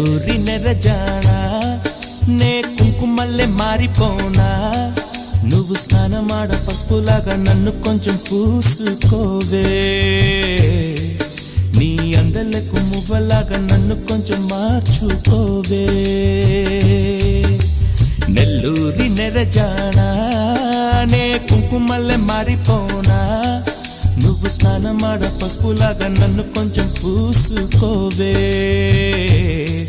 నెల్లూరి నెరజానా నే కుంకుమల్లె మారిపోనా నువ్వు స్నానమాడ పసుపులాగా నన్ను కొంచెం పూసుకోవే నీ అందలకు మువ్వలాగా నన్ను కొంచెం మార్చుకోవే నెల్లూరి నెరజానా నే కుంకుమల్లె మారిపోనా నువ్వు స్నానమాడ పసుపులాగా నన్ను కొంచెం పూసుకోవే